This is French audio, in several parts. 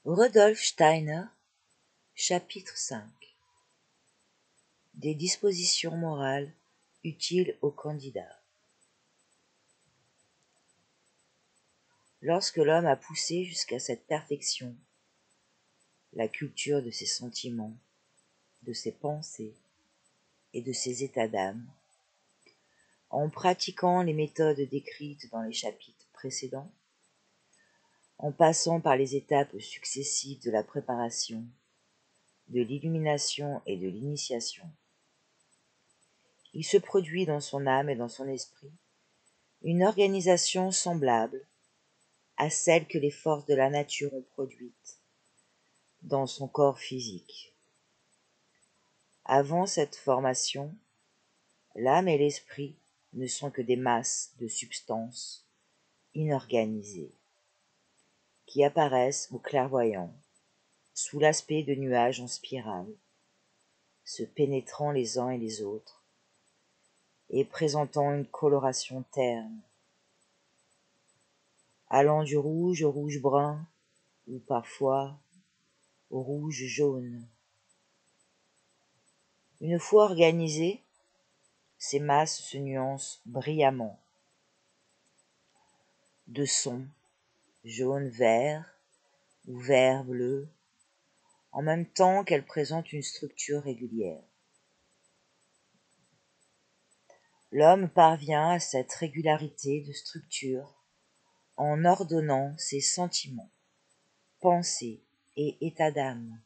Rudolf Steiner, chapitre 5. Des dispositions morales utiles aux candidats. Lorsque l'homme a poussé jusqu'à cette perfection la culture de ses sentiments, de ses pensées et de ses états d'âme, en pratiquant les méthodes décrites dans les chapitres précédents, en passant par les étapes successives de la préparation, de l'illumination et de l'initiation, il se produit dans son âme et dans son esprit une organisation semblable à celle que les forces de la nature ont produite dans son corps physique. Avant cette formation, l'âme et l'esprit ne sont que des masses de substances inorganisées qui apparaissent aux clairvoyants sous l'aspect de nuages en spirale, se pénétrant les uns et les autres et présentant une coloration terne, allant du rouge au rouge-brun ou parfois au rouge-jaune. Une fois organisées, ces masses se nuancent brillamment de sons jaune-vert ou vert-bleu, en même temps qu'elles présentent une structure régulière. L'homme parvient à cette régularité de structure en ordonnant ses sentiments, pensées et états d'âme,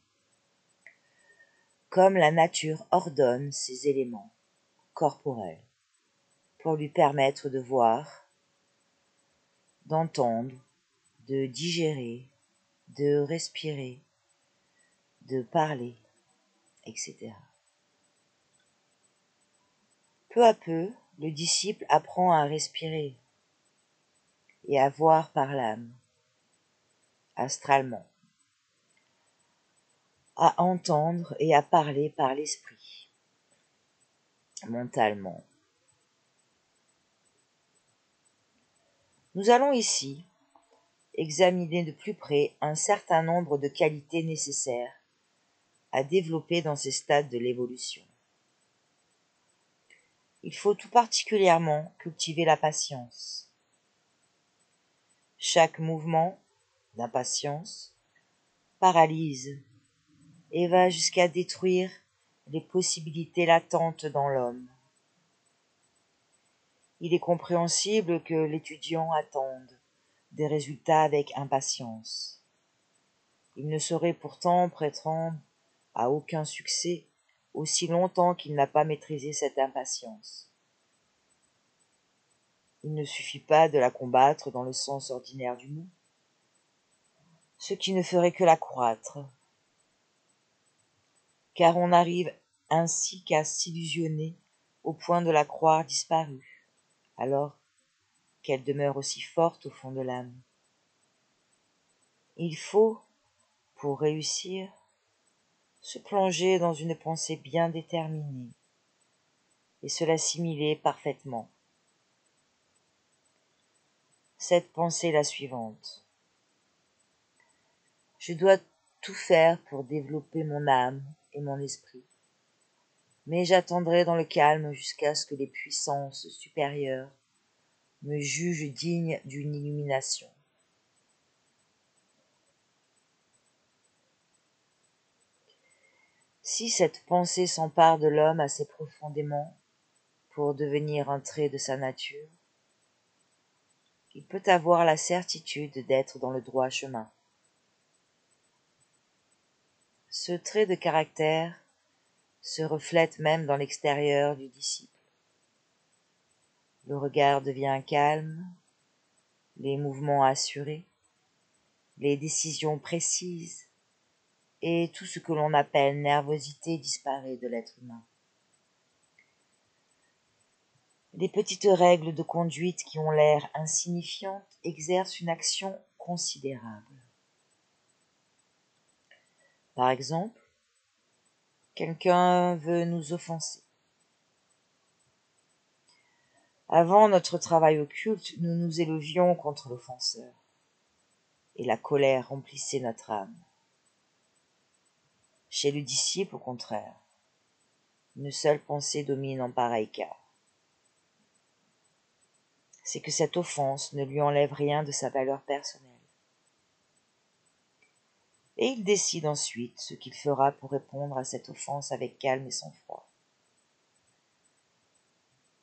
comme la nature ordonne ses éléments corporels, pour lui permettre de voir, d'entendre, de digérer, de respirer, de parler, etc. Peu à peu, le disciple apprend à respirer et à voir par l'âme, astralement, à entendre et à parler par l'esprit, mentalement. Nous allons ici examiner de plus près un certain nombre de qualités nécessaires à développer dans ces stades de l'évolution. Il faut tout particulièrement cultiver la patience. Chaque mouvement d'impatience paralyse et va jusqu'à détruire les possibilités latentes dans l'homme. Il est compréhensible que l'étudiant attende des résultats avec impatience. Il ne saurait pourtant prétendre à aucun succès aussi longtemps qu'il n'a pas maîtrisé cette impatience. Il ne suffit pas de la combattre dans le sens ordinaire du mot, ce qui ne ferait que l'accroître, car on n'arrive ainsi qu'à s'illusionner au point de la croire disparue, alors qu'elle demeure aussi forte au fond de l'âme. Il faut, pour réussir, se plonger dans une pensée bien déterminée et se l'assimiler parfaitement. Cette pensée est la suivante. Je dois tout faire pour développer mon âme et mon esprit, mais j'attendrai dans le calme jusqu'à ce que les puissances supérieures me jugent digne d'une illumination. Si cette pensée s'empare de l'homme assez profondément pour devenir un trait de sa nature, il peut avoir la certitude d'être dans le droit chemin. Ce trait de caractère se reflète même dans l'extérieur du disciple. Le regard devient calme, les mouvements assurés, les décisions précises, et tout ce que l'on appelle nervosité disparaît de l'être humain. Les petites règles de conduite qui ont l'air insignifiantes exercent une action considérable. Par exemple, quelqu'un veut nous offenser. Avant notre travail occulte, nous nous élevions contre l'offenseur, et la colère remplissait notre âme. Chez le disciple, au contraire, une seule pensée domine en pareil cas. C'est que cette offense ne lui enlève rien de sa valeur personnelle. Et il décide ensuite ce qu'il fera pour répondre à cette offense avec calme et sang-froid,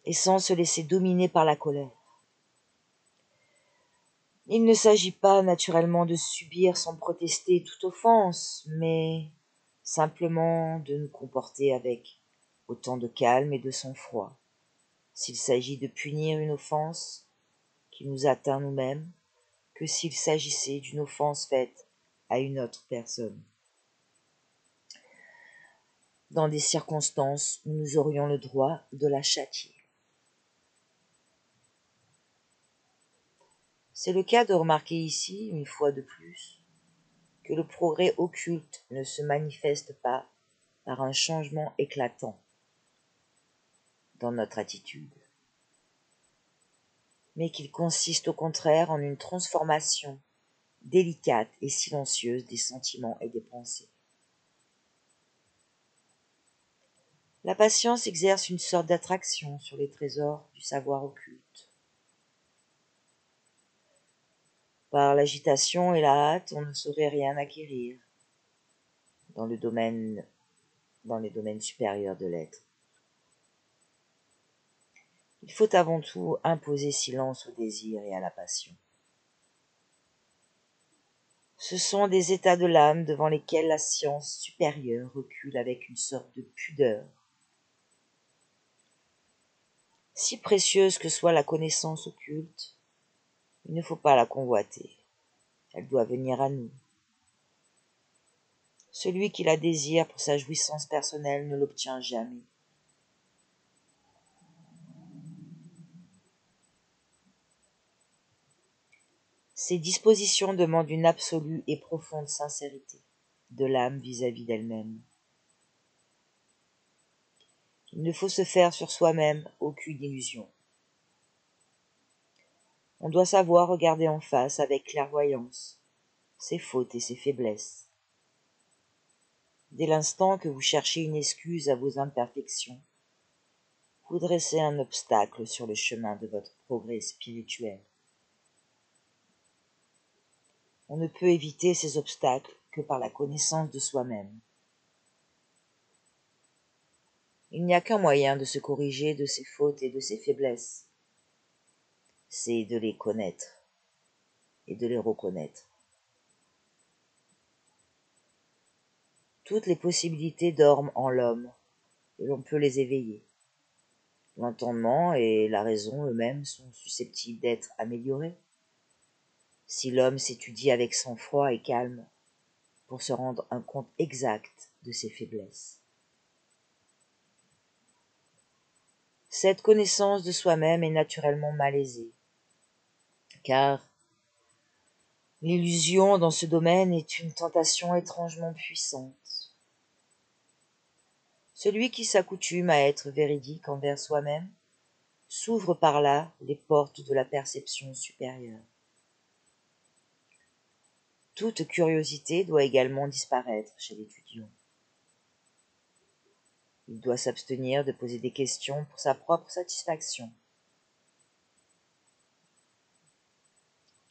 et sans se laisser dominer par la colère. Il ne s'agit pas naturellement de subir sans protester toute offense, mais simplement de nous comporter avec autant de calme et de sang-froid. S'il s'agit de punir une offense qui nous atteint nous-mêmes, que s'il s'agissait d'une offense faite à une autre personne. Dans des circonstances où nous aurions le droit de la châtier. C'est le cas de remarquer ici, une fois de plus, que le progrès occulte ne se manifeste pas par un changement éclatant dans notre attitude, mais qu'il consiste au contraire en une transformation délicate et silencieuse des sentiments et des pensées. La patience exerce une sorte d'attraction sur les trésors du savoir occulte. Par l'agitation et la hâte, on ne saurait rien acquérir dans les domaines supérieurs de l'être. Il faut avant tout imposer silence au désir et à la passion. Ce sont des états de l'âme devant lesquels la science supérieure recule avec une sorte de pudeur. Si précieuse que soit la connaissance occulte, il ne faut pas la convoiter. Elle doit venir à nous. Celui qui la désire pour sa jouissance personnelle ne l'obtient jamais. Ces dispositions demandent une absolue et profonde sincérité de l'âme vis-à-vis d'elle-même. Il ne faut se faire sur soi-même aucune illusion. On doit savoir regarder en face avec clairvoyance ses fautes et ses faiblesses. Dès l'instant que vous cherchez une excuse à vos imperfections, vous dressez un obstacle sur le chemin de votre progrès spirituel. On ne peut éviter ces obstacles que par la connaissance de soi-même. Il n'y a qu'un moyen de se corriger de ses fautes et de ses faiblesses, c'est de les connaître et de les reconnaître. Toutes les possibilités dorment en l'homme, et l'on peut les éveiller. L'entendement et la raison eux-mêmes sont susceptibles d'être améliorés, si l'homme s'étudie avec sang-froid et calme, pour se rendre un compte exact de ses faiblesses. Cette connaissance de soi-même est naturellement malaisée, car l'illusion dans ce domaine est une tentation étrangement puissante. Celui qui s'accoutume à être véridique envers soi-même s'ouvre par là les portes de la perception supérieure. Toute curiosité doit également disparaître chez l'étudiant. Il doit s'abstenir de poser des questions pour sa propre satisfaction.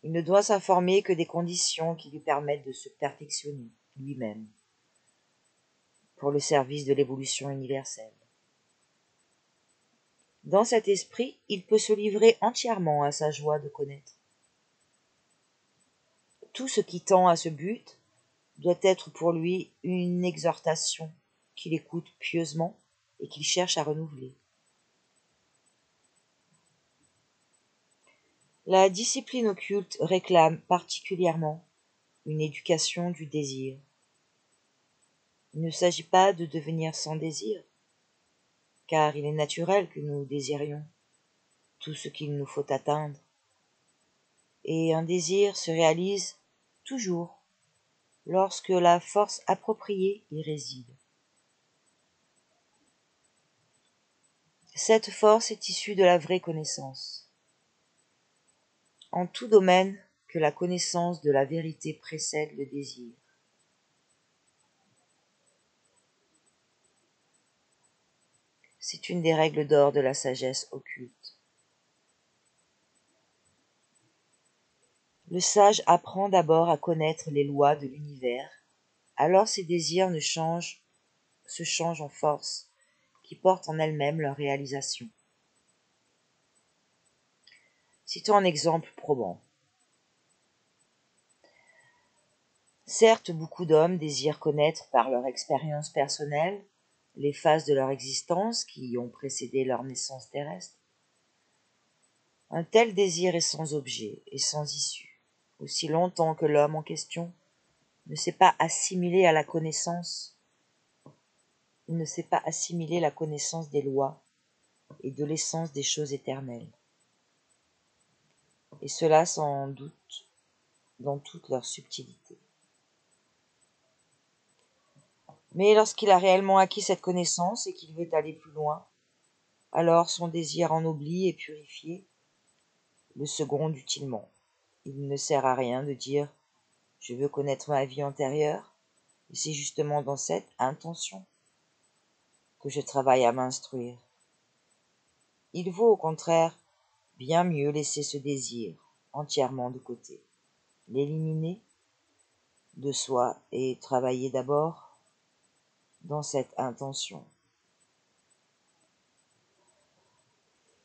Il ne doit s'informer que des conditions qui lui permettent de se perfectionner lui-même pour le service de l'évolution universelle. Dans cet esprit, il peut se livrer entièrement à sa joie de connaître. Tout ce qui tend à ce but doit être pour lui une exhortation qu'il écoute pieusement et qu'il cherche à renouveler. La discipline occulte réclame particulièrement une éducation du désir. Il ne s'agit pas de devenir sans désir, car il est naturel que nous désirions tout ce qu'il nous faut atteindre. Et un désir se réalise toujours lorsque la force appropriée y réside. Cette force est issue de la vraie connaissance. En tout domaine que la connaissance de la vérité précède le désir. C'est une des règles d'or de la sagesse occulte. Le sage apprend d'abord à connaître les lois de l'univers, alors ses désirs se changent en force qui portent en elles-mêmes leur réalisation. Citons un exemple probant. Certes, beaucoup d'hommes désirent connaître par leur expérience personnelle les phases de leur existence qui ont précédé leur naissance terrestre. Un tel désir est sans objet et sans issue, aussi longtemps que l'homme en question ne sait pas assimiler la connaissance des lois et de l'essence des choses éternelles. Et cela sans doute dans toute leur subtilité. Mais lorsqu'il a réellement acquis cette connaissance et qu'il veut aller plus loin, alors son désir ennobli et purifié le seconde utilement. Il ne sert à rien de dire « je veux connaître ma vie antérieure », et c'est justement dans cette intention que je travaille à m'instruire. Il vaut au contraire bien mieux laisser ce désir entièrement de côté, l'éliminer de soi et travailler d'abord dans cette intention.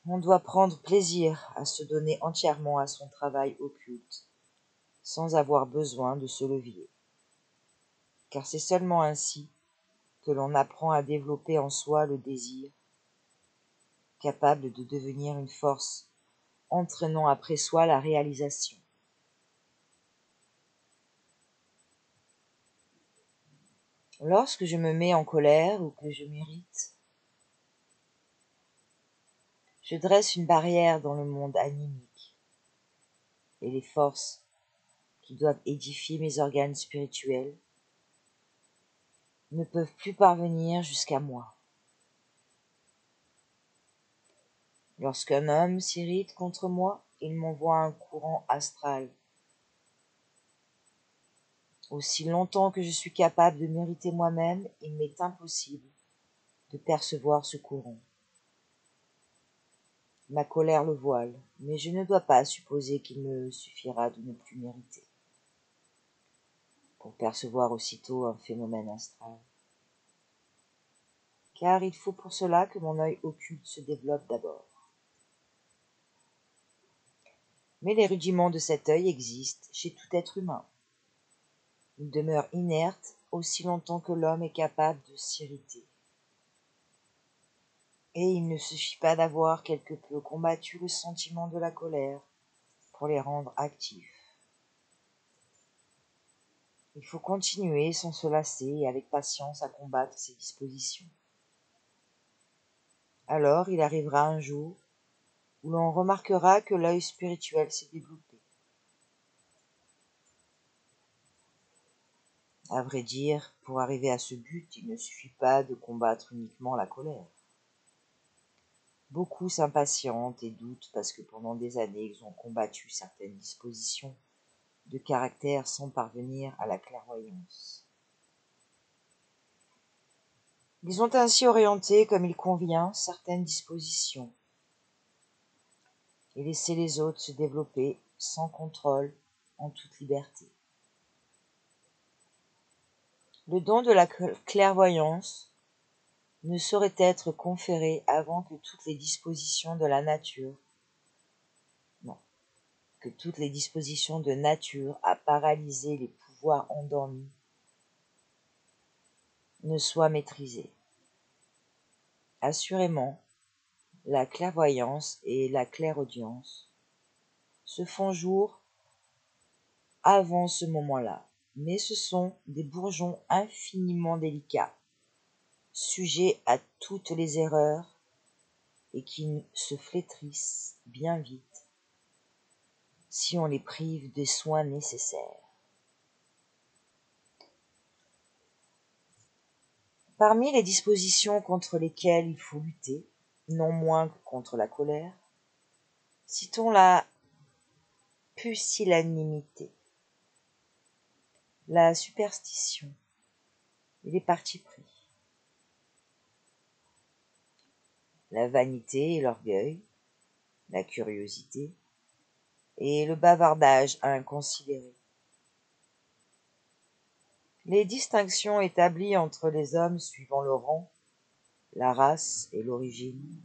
On doit prendre plaisir à se donner entièrement à son travail occulte, sans avoir besoin de se levier. Car c'est seulement ainsi que l'on apprend à développer en soi le désir, capable de devenir une force, entraînant après soi la réalisation. Lorsque je me mets en colère ou que je m'irrite, je dresse une barrière dans le monde animique, et les forces qui doivent édifier mes organes spirituels ne peuvent plus parvenir jusqu'à moi. Lorsqu'un homme s'irrite contre moi, il m'envoie un courant astral. Aussi longtemps que je suis capable de m'irriter moi-même, il m'est impossible de percevoir ce courant. Ma colère le voile, mais je ne dois pas supposer qu'il me suffira de ne plus m'irriter pour percevoir aussitôt un phénomène astral. Car il faut pour cela que mon œil occulte se développe d'abord. Mais les rudiments de cet œil existent chez tout être humain. Il demeure inerte aussi longtemps que l'homme est capable de s'irriter. Et il ne suffit pas d'avoir quelque peu combattu le sentiment de la colère pour les rendre actifs. Il faut continuer sans se lasser et avec patience à combattre ces dispositions. Alors il arrivera un jour où l'on remarquera que l'œil spirituel s'est développé. À vrai dire, pour arriver à ce but, il ne suffit pas de combattre uniquement la colère. Beaucoup s'impatientent et doutent parce que pendant des années ils ont combattu certaines dispositions de caractère sans parvenir à la clairvoyance. Ils ont ainsi orienté comme il convient certaines dispositions et laissé les autres se développer sans contrôle, en toute liberté. Le don de la clairvoyance ne saurait être conféré avant que toutes les dispositions de la nature, que toutes les dispositions de nature à paralyser les pouvoirs endormis ne soient maîtrisées. Assurément, la clairvoyance et la clairaudience se font jour avant ce moment-là, mais ce sont des bourgeons infiniment délicats, sujets à toutes les erreurs et qui se flétrissent bien vite si on les prive des soins nécessaires. Parmi les dispositions contre lesquelles il faut lutter, non moins que contre la colère, citons la pusillanimité, la superstition et les partis pris. la vanité et l'orgueil, la curiosité et le bavardage inconsidéré. Les distinctions établies entre les hommes suivant le rang, la race et l'origine.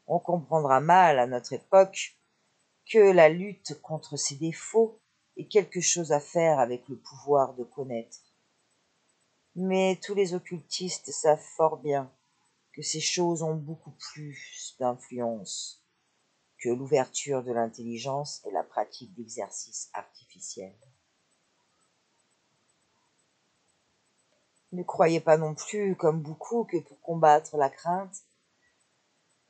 On comprendra mal à notre époque que la lutte contre ces défauts ait quelque chose à faire avec le pouvoir de connaître. Mais tous les occultistes savent fort bien que ces choses ont beaucoup plus d'influence que l'ouverture de l'intelligence et la pratique d'exercices artificiels. Ne croyez pas non plus, comme beaucoup, que pour combattre la crainte,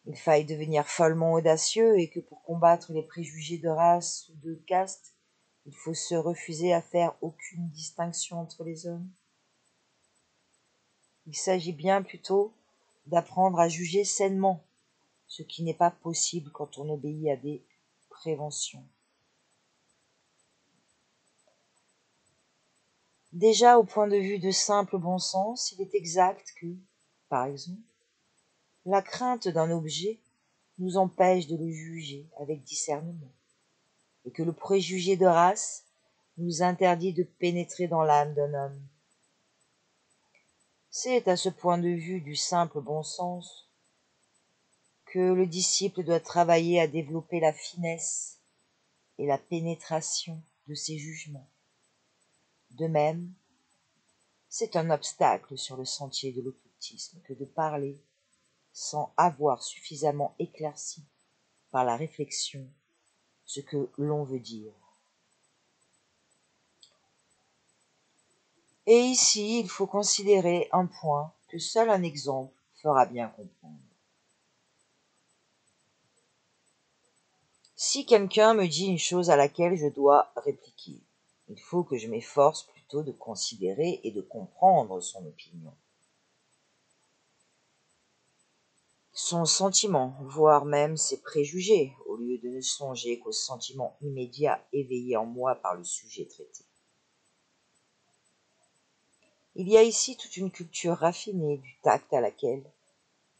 il faille devenir follement audacieux et que pour combattre les préjugés de race ou de caste, il faut se refuser à faire aucune distinction entre les hommes. Il s'agit bien plutôt d'apprendre à juger sainement, ce qui n'est pas possible quand on obéit à des préventions. Déjà, au point de vue de simple bon sens, il est exact que, par exemple, la crainte d'un objet nous empêche de le juger avec discernement, et que le préjugé de race nous interdit de pénétrer dans l'âme d'un homme. C'est à ce point de vue du simple bon sens que le disciple doit travailler à développer la finesse et la pénétration de ses jugements. De même, c'est un obstacle sur le sentier de l'occultisme que de parler sans avoir suffisamment éclairci par la réflexion ce que l'on veut dire. Et ici, il faut considérer un point que seul un exemple fera bien comprendre. Si quelqu'un me dit une chose à laquelle je dois répliquer, il faut que je m'efforce plutôt de considérer et de comprendre son opinion, son sentiment, voire même ses préjugés, au lieu de ne songer qu'au sentiment immédiat éveillé en moi par le sujet traité. Il y a ici toute une culture raffinée du tact à laquelle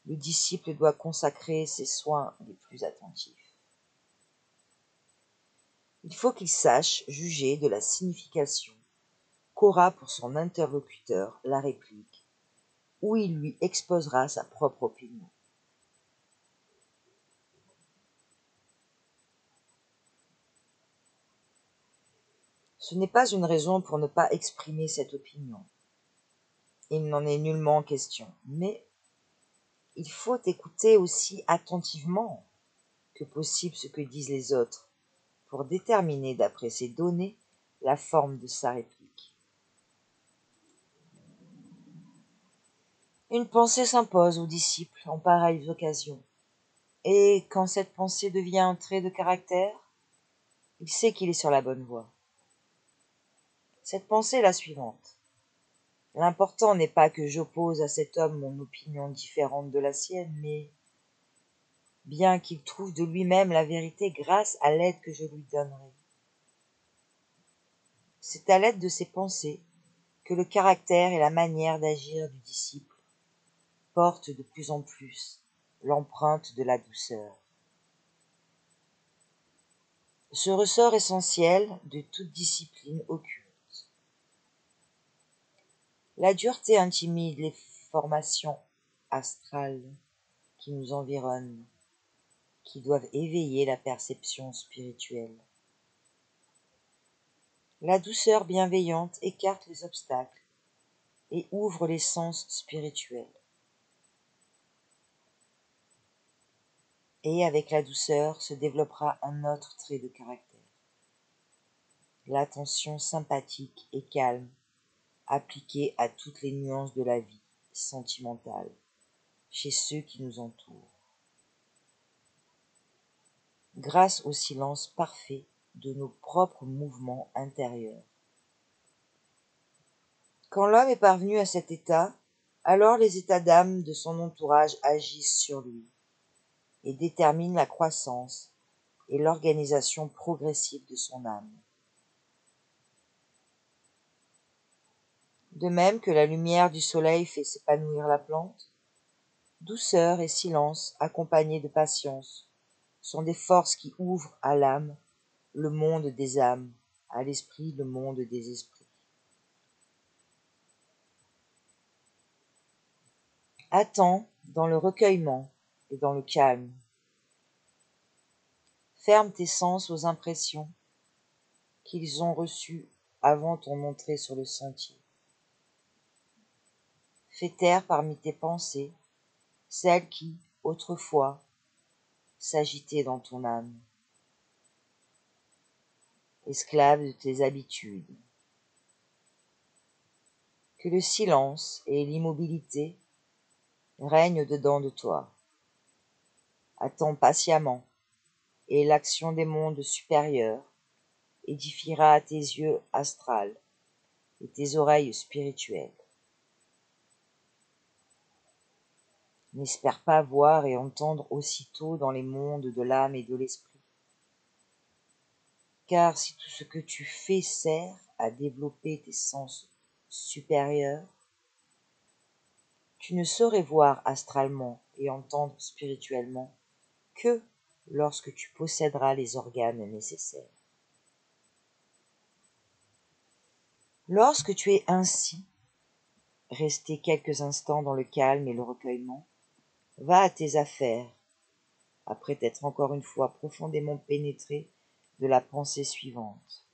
le disciple doit consacrer ses soins les plus attentifs. Il faut qu'il sache juger de la signification qu'aura pour son interlocuteur la réplique, où il lui exposera sa propre opinion. Ce n'est pas une raison pour ne pas exprimer cette opinion. Il n'en est nullement question, mais il faut écouter aussi attentivement que possible ce que disent les autres, pour déterminer d'après ces données la forme de sa réplique. Une pensée s'impose aux disciples en pareilles occasions, et quand cette pensée devient un trait de caractère, il sait qu'il est sur la bonne voie. Cette pensée est la suivante. L'important n'est pas que j'oppose à cet homme mon opinion différente de la sienne, mais bien qu'il trouve de lui-même la vérité grâce à l'aide que je lui donnerai. C'est à l'aide de ces pensées que le caractère et la manière d'agir du disciple portent de plus en plus l'empreinte de la douceur. Ce ressort essentiel de toute discipline occulte. La dureté intimide les formations astrales qui nous environnent, qui doivent éveiller la perception spirituelle. La douceur bienveillante écarte les obstacles et ouvre les sens spirituels. Et avec la douceur se développera un autre trait de caractère. L'attention sympathique et calme, appliquée à toutes les nuances de la vie sentimentale, chez ceux qui nous entourent. Grâce au silence parfait de nos propres mouvements intérieurs. Quand l'homme est parvenu à cet état, alors les états d'âme de son entourage agissent sur lui et déterminent la croissance et l'organisation progressive de son âme. De même que la lumière du soleil fait s'épanouir la plante, Douceur et silence, accompagnés de patience, sont des forces qui ouvrent à l'âme le monde des âmes, à l'esprit le monde des esprits. Attends dans le recueillement et dans le calme. Ferme tes sens aux impressions qu'ils ont reçues avant ton entrée sur le sentier. Fais taire parmi tes pensées celles qui, autrefois, s'agitaient dans ton âme. Esclave de tes habitudes. Que le silence et l'immobilité règnent dedans de toi. Attends patiemment, et l'action des mondes supérieurs édifiera tes yeux astrales et tes oreilles spirituelles. N'espère pas voir et entendre aussitôt dans les mondes de l'âme et de l'esprit. Car si tout ce que tu fais sert à développer tes sens supérieurs, tu ne saurais voir astralement et entendre spirituellement que lorsque tu posséderas les organes nécessaires. Lorsque tu es ainsi, resté quelques instants dans le calme et le recueillement, va à tes affaires, après t'être encore une fois profondément pénétré de la pensée suivante.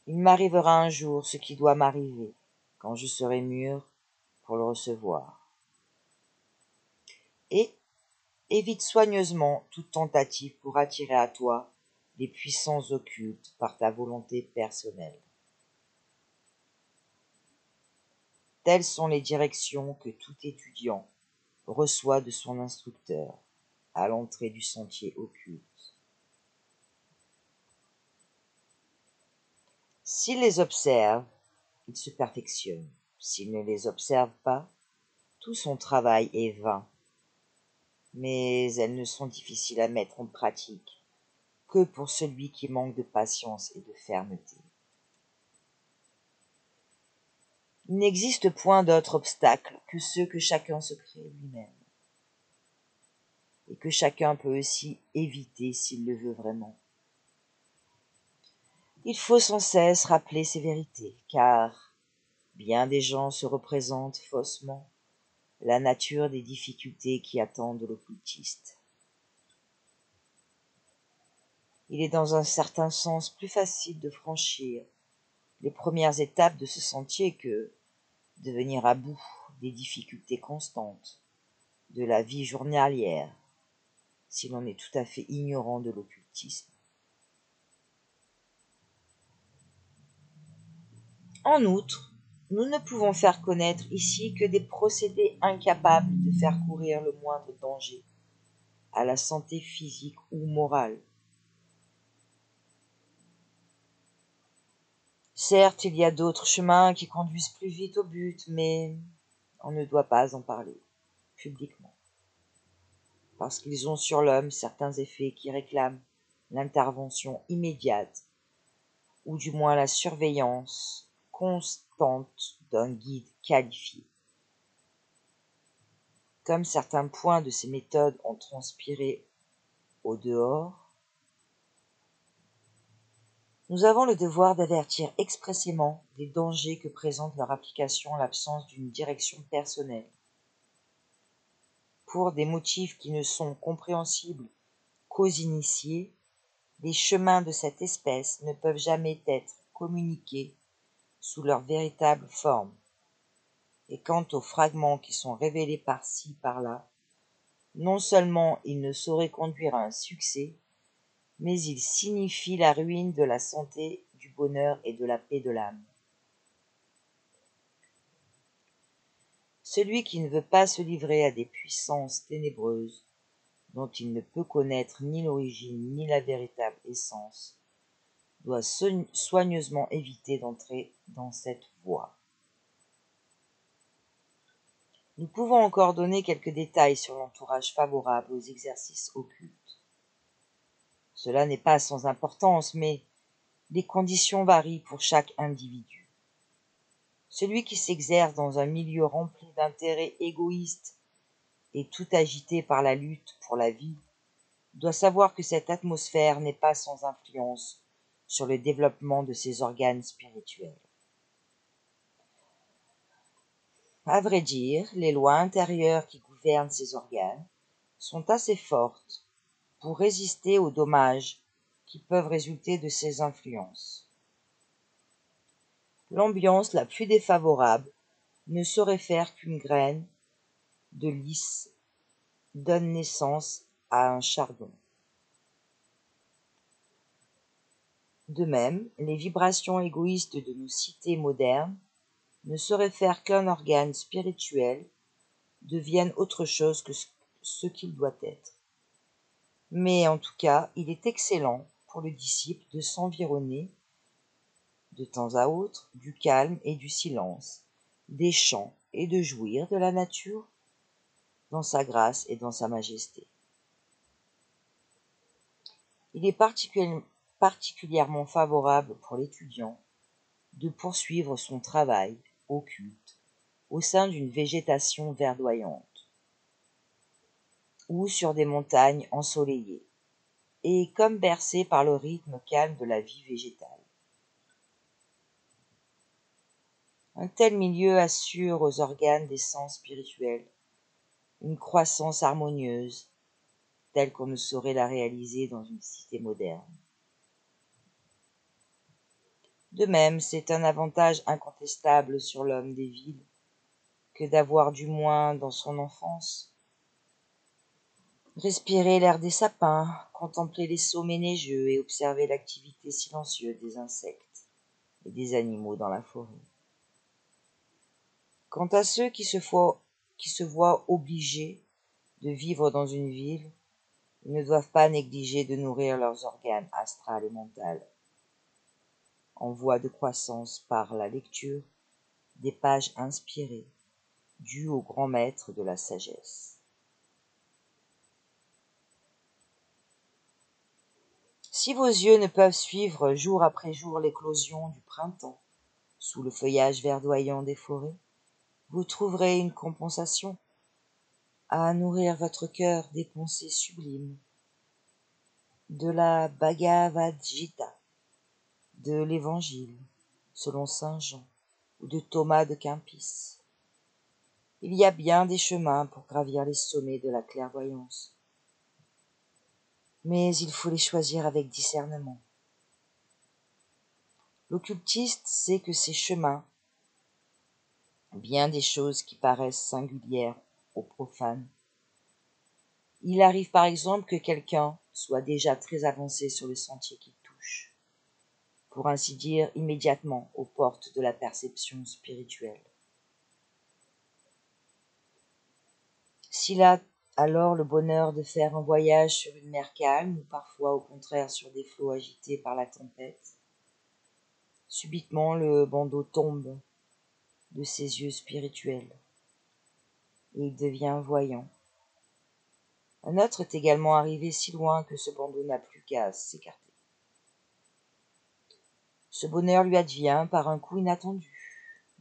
Il m'arrivera un jour ce qui doit m'arriver, quand je serai mûr pour le recevoir. Et évite soigneusement toute tentative pour attirer à toi les puissances occultes par ta volonté personnelle. Telles sont les directions que tout étudiant reçoit de son instructeur à l'entrée du sentier occulte. S'il les observe, il se perfectionne. S'il ne les observe pas, tout son travail est vain. Mais elles ne sont difficiles à mettre en pratique que pour celui qui manque de patience et de fermeté. Il n'existe point d'autre obstacle que ceux que chacun se crée lui-même, et que chacun peut aussi éviter s'il le veut vraiment. Il faut sans cesse rappeler ces vérités, car bien des gens se représentent faussement la nature des difficultés qui attendent l'occultiste. Il est dans un certain sens plus facile de franchir les premières étapes de ce sentier que de venir à bout des difficultés constantes de la vie journalière, si l'on est tout à fait ignorant de l'occultisme. En outre, nous ne pouvons faire connaître ici que des procédés incapables de faire courir le moindre danger à la santé physique ou morale. Certes, il y a d'autres chemins qui conduisent plus vite au but, mais on ne doit pas en parler publiquement, parce qu'ils ont sur l'homme certains effets qui réclament l'intervention immédiate, ou du moins la surveillance constante d'un guide qualifié. Comme certains points de ces méthodes ont transpiré au dehors, nous avons le devoir d'avertir expressément des dangers que présente leur application en l'absence d'une direction personnelle. Pour des motifs qui ne sont compréhensibles qu'aux initiés, les chemins de cette espèce ne peuvent jamais être communiqués sous leur véritable forme. Et quant aux fragments qui sont révélés par-ci, par-là, non seulement ils ne sauraient conduire à un succès, mais ils signifient la ruine de la santé, du bonheur et de la paix de l'âme. Celui qui ne veut pas se livrer à des puissances ténébreuses, dont il ne peut connaître ni l'origine ni la véritable essence, doit soigneusement éviter d'entrer dans cette voie. Nous pouvons encore donner quelques détails sur l'entourage favorable aux exercices occultes. Cela n'est pas sans importance, mais les conditions varient pour chaque individu. Celui qui s'exerce dans un milieu rempli d'intérêts égoïstes et tout agité par la lutte pour la vie doit savoir que cette atmosphère n'est pas sans influence sur le développement de ses organes spirituels. À vrai dire, les lois intérieures qui gouvernent ces organes sont assez fortes pour résister aux dommages qui peuvent résulter de ces influences. L'ambiance la plus défavorable ne saurait faire qu'une graine de lys donne naissance à un chardon. De même, les vibrations égoïstes de nos cités modernes ne sauraient faire qu'un organe spirituel devienne autre chose que ce qu'il doit être. Mais en tout cas, il est excellent pour le disciple de s'environner, de temps à autre, du calme et du silence, des chants et de jouir de la nature dans sa grâce et dans sa majesté. Il est particulièrement favorable pour l'étudiant de poursuivre son travail occulte au sein d'une végétation verdoyante ou sur des montagnes ensoleillées et comme bercé par le rythme calme de la vie végétale. Un tel milieu assure aux organes des sens spirituels une croissance harmonieuse telle qu'on ne saurait la réaliser dans une cité moderne. De même, c'est un avantage incontestable sur l'homme des villes que d'avoir du moins dans son enfance respirer l'air des sapins, contempler les sommets neigeux et observer l'activité silencieuse des insectes et des animaux dans la forêt. Quant à ceux qui se voient obligés de vivre dans une ville, ils ne doivent pas négliger de nourrir leurs organes astral et mental en voie de croissance par la lecture des pages inspirées dues au grand maître de la sagesse. Si vos yeux ne peuvent suivre jour après jour l'éclosion du printemps sous le feuillage verdoyant des forêts, vous trouverez une compensation à nourrir votre cœur des pensées sublimes de la Bhagavad Gita, de l'Évangile selon saint Jean ou de Thomas de Kempis. Il y a bien des chemins pour gravir les sommets de la clairvoyance, mais il faut les choisir avec discernement. L'occultiste sait que ces chemins, bien des choses qui paraissent singulières aux profanes. Il arrive par exemple que quelqu'un soit déjà très avancé sur le sentier qu'il touche, pour ainsi dire immédiatement aux portes de la perception spirituelle. S'il a alors le bonheur de faire un voyage sur une mer calme, ou parfois au contraire sur des flots agités par la tempête, subitement le bandeau tombe de ses yeux spirituels, et il devient voyant. Un autre est également arrivé si loin que ce bandeau n'a plus qu'à s'écarter. Ce bonheur lui advient par un coup inattendu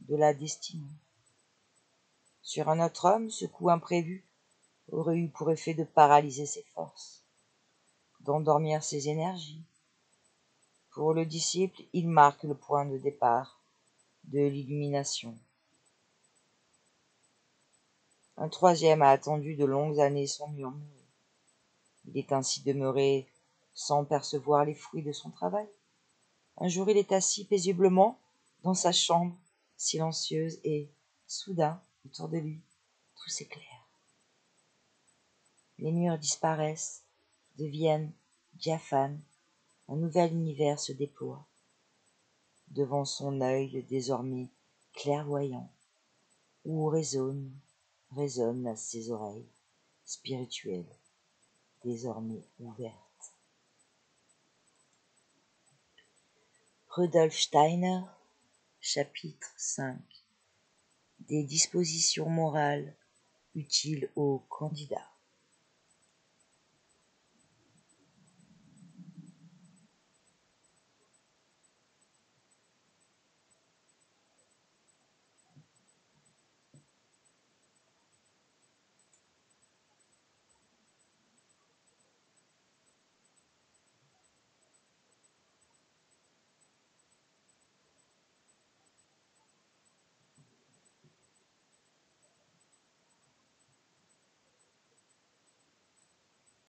de la destinée. Sur un autre homme, ce coup imprévu aurait eu pour effet de paralyser ses forces, d'endormir ses énergies. Pour le disciple, il marque le point de départ de l'illumination. Un troisième a attendu de longues années sans murmurer. Il est ainsi demeuré sans percevoir les fruits de son travail. Un jour, il est assis paisiblement dans sa chambre silencieuse et, soudain, autour de lui, tout s'éclaire. Les murs disparaissent, deviennent diaphanes, un nouvel univers se déploie. Devant son œil désormais clairvoyant, où résonnent à ses oreilles spirituelles, désormais ouvertes. Rudolf Steiner, chapitre 5. Des dispositions morales utiles aux candidats.